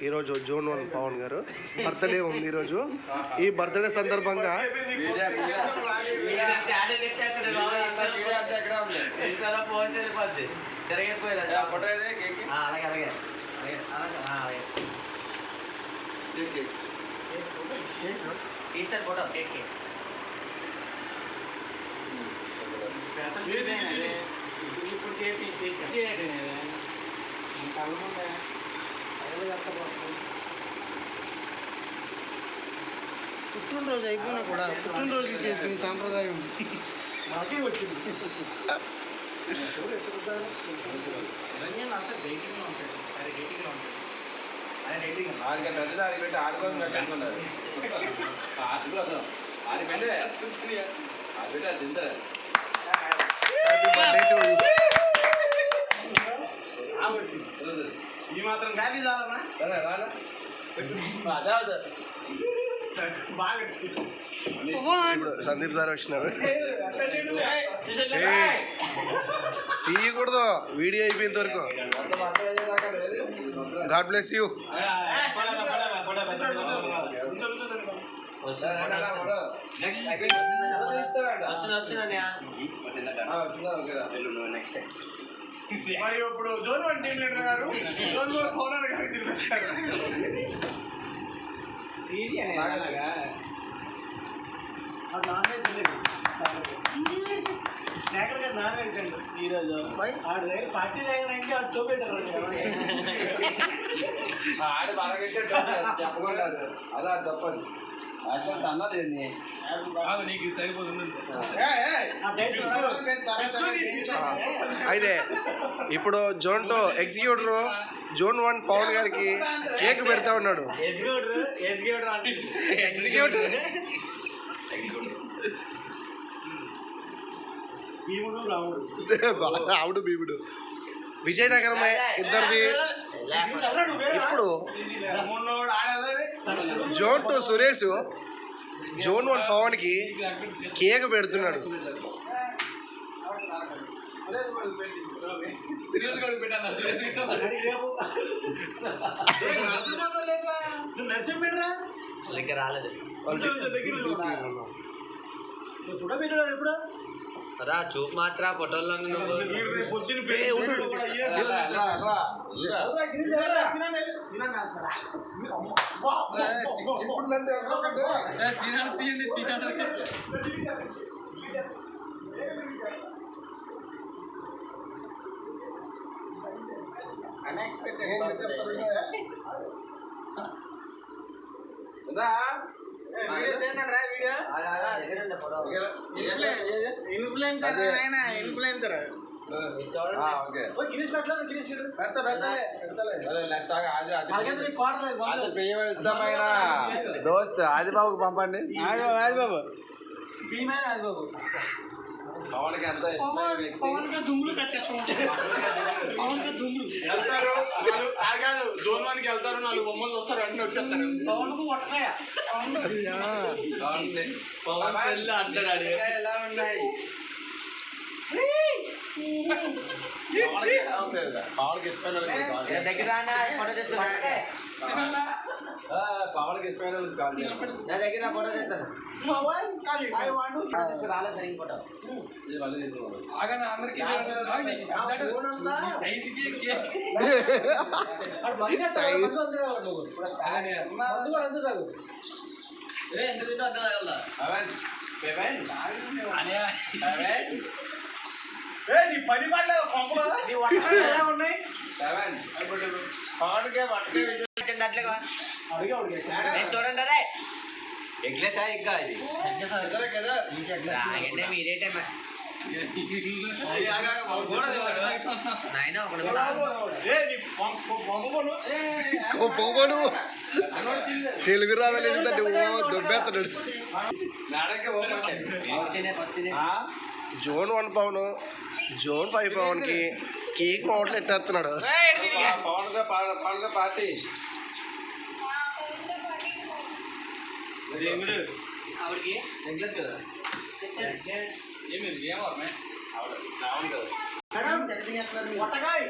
ఈరోజు జూన్ 1 పవన్ గారు బర్త్డే ఉంది. ఈరోజు ఈ బర్త్డే సందర్భంగా పుట్టినరోజు అయిపోయినా కూడా పుట్టినరోజులు చేసుకునే సాంప్రదాయం మాకే వచ్చింది. ఈ మాత్రం గాలి చాలనా ఇప్పుడు సందీప్ సార్ వచ్చినారు. తీయకూడదు వీడియో అయిపోయేంత వరకు. God bless you. మరి ఇప్పుడు జోన్ 1 టీం లీడర్ గారు జోన్ 4 పవన్ గారికి తినిపిస్తారు. నాన్ వెజ్ అండి ఈరోజు పార్టీ తగ్గడానికి ఆడు టోపెట్టారు. ఆడ బాగా చెప్పకుండా అదా తప్పదు. అన్నది నీకు సరిపోతుంది. అయితే ఇప్పుడు జోన్ 2 ఎగ్జిక్యూటివ్ జూన్ 1 పవన్ గారికి కేక్ పెడతా ఉన్నాడు. ఎగ్జిక్యూటివ్ రాముడు భీముడు విజయనగరం ఇద్దరిది. ఇప్పుడు జోన్ 2 సురేష్ జోన్ 1 పవన్ కి కేక్ పెడుతున్నాడు. రాలేదు ఎప్పుడు రా చూపు మాత్రం ఫోటోల్లో దోస్త్ ఆదిబాబుకి పంపండి. ఆదిబాబు పవన్కి ఎంత కాదు జోన్ 1 కి వెళ్తారు. 4 బొమ్మలు వస్తారు, అన్ని వచ్చేస్తారు. పవన్ పెళ్ళి అంటాడు. ఎలా ఉన్నాయి పవన్కి ఇష్టమైన దగ్గర ఫోటో తెస్తున్నా పవన్కి ఇష్టమైన నా దగ్గర ఫోటో తెస్తాను. రాలే సరిగ్గా ఫోటో నీ పని పడలేదు కొంపలు ఉన్నాయి. చూడండి అరే ఎగ్లెసా ఎగ్గా ఇది మీరేటే నాయన పొగను తెలుగు రాదలేదు దొబ్బేస్తాడు. జోన్ 1 పవన్ జోన్ 5 పవన్కి కేక్ నోట్లు ఎట్టేస్తున్నాడు. పవన్ పార్టీ ఆవిడకి నెక్లెస్ కదా ఏమి ఏమో మేడం తెగ తినేస్తున్నారు మీరు. పొట్టకాయ్